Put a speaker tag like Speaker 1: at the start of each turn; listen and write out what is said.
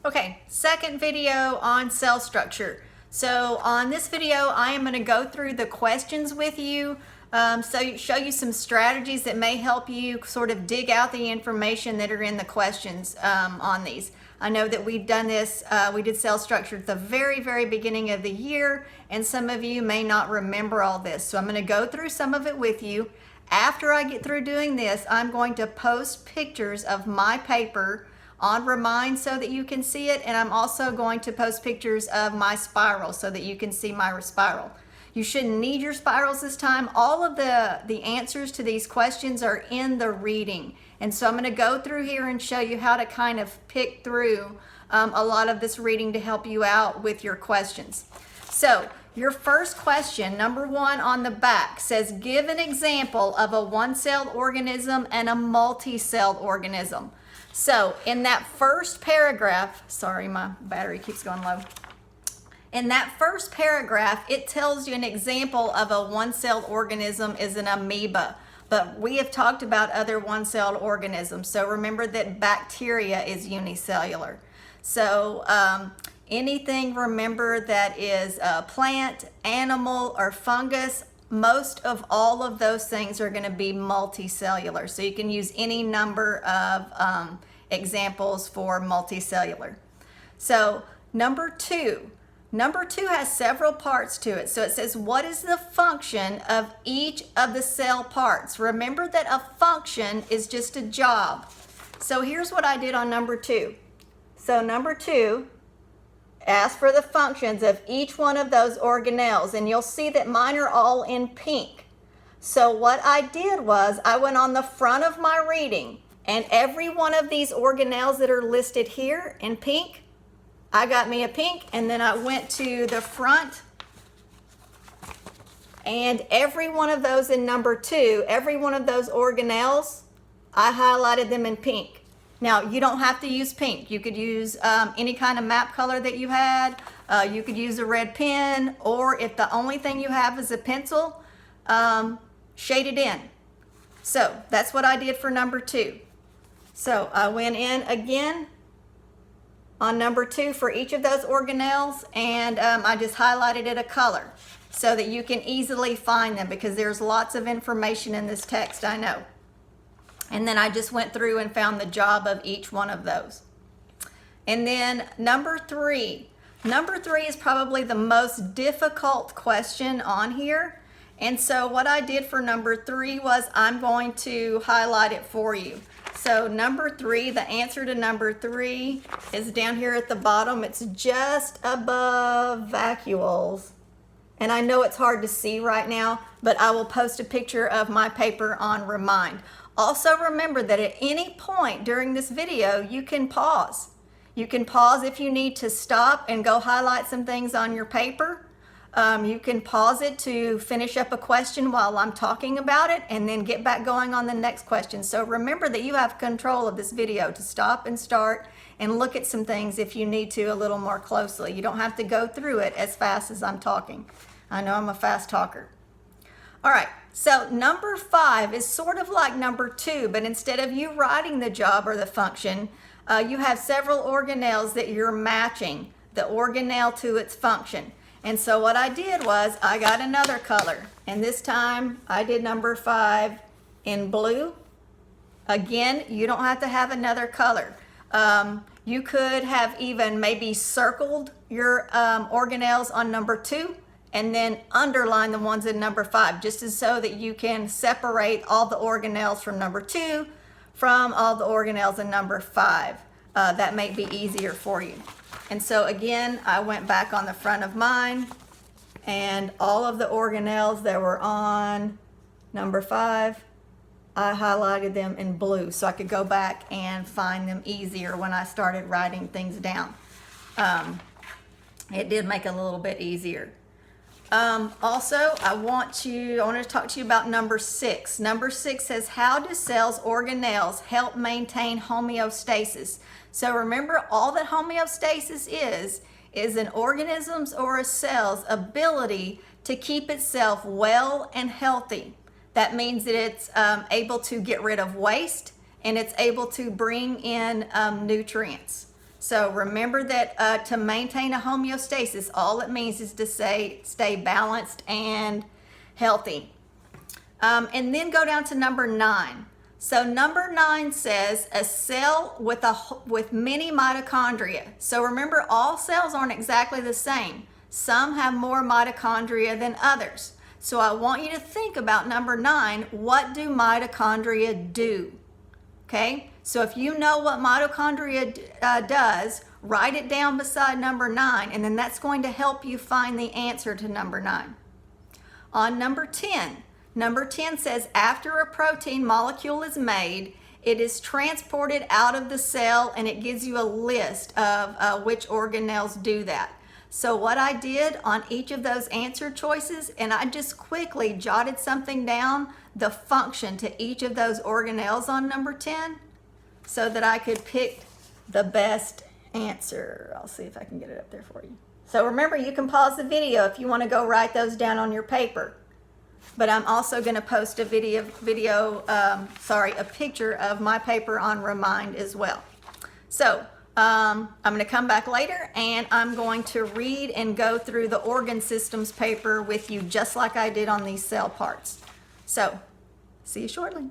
Speaker 1: Okay, second video on cell structure. So on this video, I am going to go through the questions with you, show you some strategies that may help you sort of dig out the information that are in the questions on these. I know that we've done this, we did cell structure at the very beginning of the year, and some of you may not remember all this. So I'm going to go through some of it with you. After I get through doing this, I'm going to post pictures of my paper on Remind so that you can see it, and I'm also going to post pictures of my spiral so that you can see my spiral. You shouldn't need your spirals this time. All of the answers to these questions are in the reading, and so I'm going to go through here and show you how to kind of pick through a lot of this reading to help you out with your questions. So your first question, number 1 on the back, says give an example of a one-celled organism and a multi-celled organism. So in that first paragraph, sorry, my battery keeps going low. In that first paragraph, it tells you an example of a one-celled organism is an amoeba. But we have talked about other one-celled organisms. So remember that bacteria is unicellular. So anything, remember, that is a plant, animal, or fungus, most of all of those things are going to be multicellular. So you can use any number of examples for multicellular. So number two has several parts to it. So it says, what is the function of each of the cell parts? Remember that a function is just a job. So here's what I did on number 2. So number 2, ask for the functions of each one of those organelles, and you'll see that mine are all in pink. So what I did was I went on the front of my reading, and every one of these organelles that are listed here in pink, I got me a pink, and then I went to the front, and every one of those in number 2, every one of those organelles, I highlighted them in pink. Now, you don't have to use pink. You could use any kind of map color that you had. You could use a red pen, or if the only thing you have is a pencil, shade it in. So that's what I did for number 2. So I went in again on number 2 for each of those organelles, and I just highlighted it a color so that you can easily find them, because there's lots of information in this text, I know. And then I just went through and found the job of each one of those. And then number 3 is probably the most difficult question on here. And so what I did for number 3 was I'm going to highlight it for you. So number 3, the answer to number 3 is down here at the bottom. It's just above vacuoles. And I know it's hard to see right now, but I will post a picture of my paper on Remind. Also remember that at any point during this video, you can pause. You can pause if you need to stop and go highlight some things on your paper. You can pause it to finish up a question while I'm talking about it, and then get back going on the next question. So remember that you have control of this video to stop and start and look at some things if you need to a little more closely. You don't have to go through it as fast as I'm talking. I know I'm a fast talker. All right, so number 5 is sort of like number 2, but instead of you writing the job or the function, you have several organelles that you're matching the organelle to its function. And so what I did was I got another color, and this time I did number 5 in blue. Again, you don't have to have another color. You could have even maybe circled your organelles on number 2, and then underline the ones in number 5, just as so that you can separate all the organelles from number 2 from all the organelles in number 5. That may be easier for you. And so again, I went back on the front of mine, and all of the organelles that were on number 5, I highlighted them in blue so I could go back and find them easier when I started writing things down. It did make it a little bit easier. Also, I want to talk to you about number 6. Number 6 says, how do cells' organelles help maintain homeostasis? So remember, all that homeostasis is an organism's or a cell's ability to keep itself well and healthy. That means that it's able to get rid of waste, and it's able to bring in nutrients. So remember that to maintain a homeostasis, all it means is to stay balanced and healthy. And then go down to number 9. So number 9 says a cell with many mitochondria. So remember, all cells aren't exactly the same. Some have more mitochondria than others. So I want you to think about number 9. What do mitochondria do? Okay, so if you know what mitochondria does, write it down beside number 9, and then that's going to help you find the answer to number 9. On number 10, number 10 says after a protein molecule is made, it is transported out of the cell, and it gives you a list of which organelles do that. So what I did on each of those answer choices, and I just quickly jotted something down, the function to each of those organelles on number 10, so that I could pick the best answer. I'll see if I can get it up there for you. So remember, you can pause the video if you want to go write those down on your paper. But I'm also going to post a a picture of my paper on Remind as well. So I'm going to come back later, and I'm going to read and go through the organ systems paper with you, just like I did on these cell parts. So see you shortly.